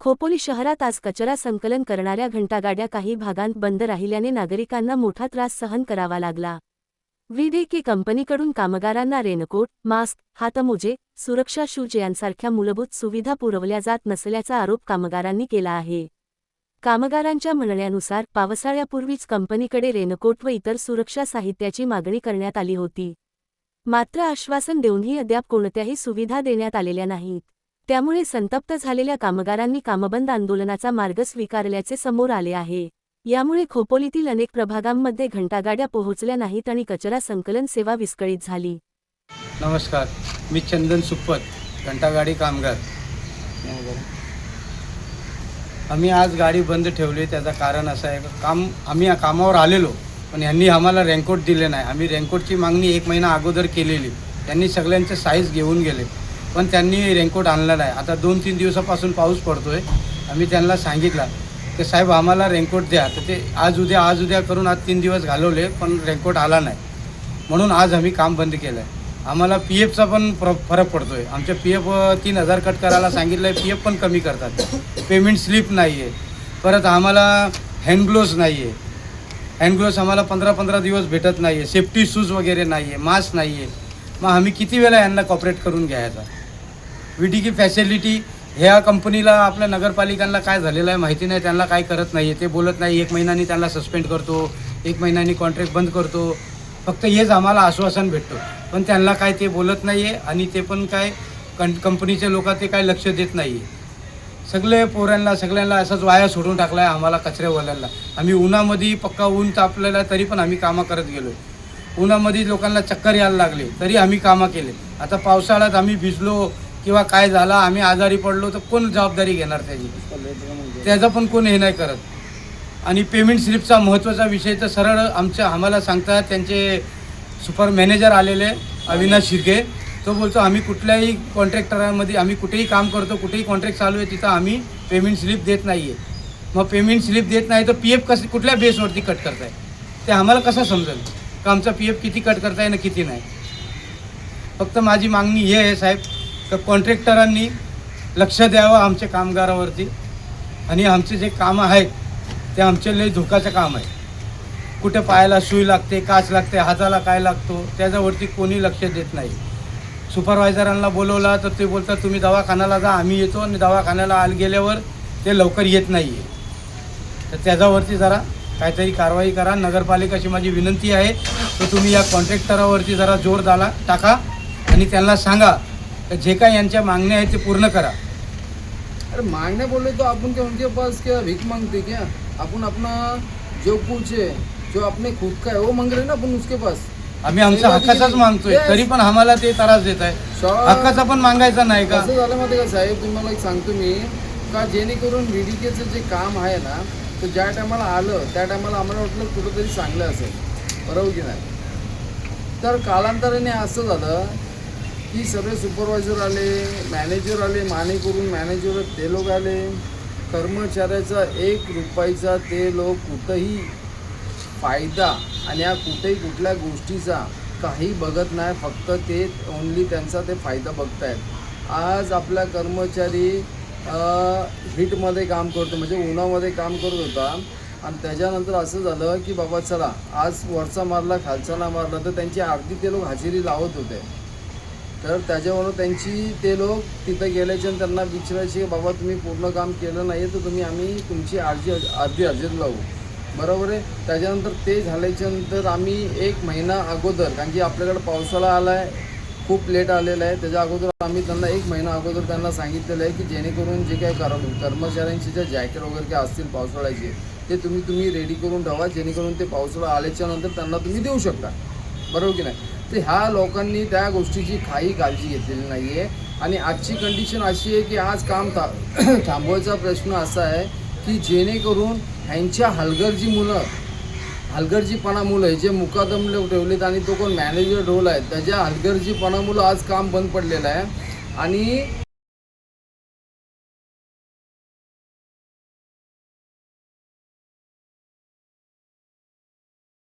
खोपोली शहरात आज कचरा संकलन करणाऱ्या घंटागाड्या काही भागांत बंद राहिल्याने नागरिकांना मोठा त्रास सहन करावा लागला. विविध कंपनीकडून कामगारांना रेनकोट, मास्क, हातमोजे, सुरक्षा शूज यांसारख्या मूलभूत सुविधा पुरवल्या जात नसल्याचा आरोप कामगारांनी केला आहे. कामगारांच्या म्हणण्यानुसार पावसाळ्यापूर्वीच कंपनीकडे रेनकोट व इतर सुरक्षा साहित्याची मागणी करण्यात आली होती. मात्र आश्वासन देऊनही अद्याप कोणत्याही सुविधा देण्यात आलेल्या नाहीत. त्यामुळे संतप्त झालेल्या कामगारांनी कामबंद आंदोलनाचा मार्ग स्वीकारल्याचे समोर आले आहे. यामुळे खोपोलीतील अनेक प्रभागांमध्ये घंटागाड्या पोहोचल्या नाहीत आणि कचरा संकलन सेवा विस्कळीत झाली. नमस्कार, मी चंदन सुप्पत, घंटागाडी कामगार. आम्ही आज गाडी बंद ठेवली. त्याचं कारण असं आहे की आम्ही कामावर आलेलो, पण यांनी आम्हाला रेनकोट दिले नाही. आम्ही रेनकोटची मागणी 1 महिना अगोदर केलेली. त्यांनी सगळ्यांचे साईज घेऊन गेले, पण त्यांनी रेनकोट आणला नाही. आता 2-3 दिवसापासून पाऊस पडतोय. आम्ही त्यांना सांगितलं की साहेब आम्हाला रेनकोट द्या, तर ते आज उद्या करून आज 3 दिवस घालवले, पण रेनकोट आला नाही. म्हणून आज आम्ही काम बंद केलं आहे. आम्हाला PFचा पण फरक पडतो आहे. आमच्या PF 3000 कट करायला सांगितलं आहे, PF पण कमी करतात. पेमेंट स्लिप नाही आहे. परत आम्हाला हँडग्लोव्ज नाही आहे. हँडग्लोव्ज आम्हाला 15-15 दिवस भेटत नाही आहे. सेफ्टी शूज वगैरे नाही आहे, मास्क नाही आहे. मग आम्ही किती वेळा यांना कॉपरेट करून घ्यायचा. VDK फॅसिलिटी ह्या कंपनीला आपल्या नगरपालिकांना काय झालेलं आहे माहिती नाही. त्यांना काय करत नाही आहे, ते बोलत नाही. 1 महिन्यानी त्यांना सस्पेंड करतो, 1 महिन्यानी कॉन्ट्रॅक्ट बंद करतो. फक्त हेच आम्हाला आश्वासन भेटतो, पण त्यांना काय ते बोलत नाही आहे. आणि ते पण काय कंपनीचे लोक ते काय लक्ष देत नाही आहे. सगळे पोरांना सगळ्यांना असंच वाया सोडून टाकला आहे आम्हाला कचऱ्यावाल्यांना. आम्ही उन्हामध्ये पक्का ऊन तापलेला तरी पण आम्ही कामं करत गेलो. उन्हामध्ये लोकांना चक्कर यायला लागले तरी आम्ही कामं केले. आता पावसाळ्यात आम्ही भिजलो किंवा काय झालं, आम्ही आजारी पडलो तर कोण जबाबदारी घेणार त्याची? त्याचं पण कोण हे नाही करत. आणि पेमेंट स्लिपचा महत्त्वाचा विषय तर सरळ आम्हाला सांगतात. त्यांचे सुपर मॅनेजर आलेले अविनाश शिर्के, तो बोलतो आम्ही कुठल्याही कॉन्ट्रॅक्टरांमध्ये आम्ही कुठेही काम करतो, कुठेही कॉन्ट्रॅक्ट चालू आहे, तिथं आम्ही पेमेंट स्लिप देत नाही आहे. मग पेमेंट स्लिप देत नाही तर PF कुठल्या बेसवरती कट करताय ते आम्हाला कसं समजेल का आमचा PF किती कट करताय ना किती नाही. फक्त माझी मागणी हे आहे साहेब, तर कॉन्ट्रॅक्टरांनी लक्ष द्यावं आमच्या कामगारावरती. आणि आमचे जे कामं आहेत ते आमचे लई धोकाचं काम आहे. कुठे पायाला सुई लागते, काच लागते, हाताला काय लागतो, त्याच्यावरती कोणी लक्ष देत नाही. सुपरवायझरांना बोलवला तर ते बोलतात तुम्ही दवाखान्याला जा, आम्ही येतो. आणि दवाखान्याला गेल्यावर ते लवकर येत नाही आहे. तर त्याच्यावरती जरा काहीतरी कारवाई करा. नगरपालिकाची माझी विनंती आहे, तर तुम्ही या कॉन्ट्रॅक्टरावरती जरा जोर टाका आणि त्यांना सांगा जे काय यांच्या मागण्या आहेत ते पूर्ण करा. अरे मांगने बोले तो अपन के उनके पास क्या भीख मांगते क्या? अपन अपना जो कुछ है, जो अपने खुद का है वो मांग रहे ना अपन उसके पास. आम्ही आमच्या हक्काचाच मागतोय, तरी पण आम्हाला ते त्रास देत आहे. हक्काचा पण मागायचा नाही का? असं झालं माहिती का साहेब, तुम्हाला एक सांगतो मी का जेणेकरून VDKचं जे काम आहे ना, तर ज्या टायमाला आलं त्या टायमाला आम्हाला वाटलं कुठंतरी चांगलं असेल, बरोबर की नाही. तर कालांतराने असं झालं की सगळे सुपरवायझर आले, मॅनेजर आले, माने करून मॅनेजर ते लोक आले. कर्मचाऱ्याचा 1 रुपयाचा ते लोक कुठंही फायदा आणि या कुठल्या गोष्टीचा काही बघत नाही. फक्त ते ओनली त्यांचा ते फायदा बघत आहेत. आज आपला कर्मचारी हीटमध्ये काम करतो, म्हणजे उन्हामध्ये काम करत होता. आणि त्याच्यानंतर असं झालं की बाबा चला आज वरचा मारला खालचा ना मारला, तर त्यांची अर्धी ते लोक हजेरी लावत होते. तर त्याच्यावरून ते लोक तिथं गेल्याच्या त्यांना विचारायचे बाबा तुम्ही पूर्ण काम केलं नाही तर आम्ही तुमची अर्धी हजेरी लावू, बरोबर आहे. त्याच्यानंतर ते झाल्याच्यानंतर आम्ही 1 महिना अगोदर, कारण की आपल्याकडे पावसाळा आला आहे, खूप लेट आलेला आहे, त्याच्या अगोदर आम्ही त्यांना 1 महिना अगोदर त्यांना सांगितलेलं आहे की जेणेकरून जे काय कर्मचाऱ्यांचे जे जॅकेट वगैरे काय असतील पावसाळ्याचे ते तुम्ही रेडी करून ठेवा, जेणेकरून ते पावसाळा आल्याच्यानंतर त्यांना तुम्ही देऊ शकता, बरोबर की नाही. तर ह्या लोकांनी त्या गोष्टीची काही काळजी घेतलेली नाही आहे. आणि आजची कंडिशन अशी आहे की आज काम थांबवायचा प्रश्न असा आहे की जेणेकरून ह्यांच्या हलगर्जीपणामुळे जे मुकादम ठेवलेत आणि तो कोण मॅनेजर रोल आहे त्याच्या हलगर्जीपणामुळं आज काम बंद पडलेलं आहे. आणि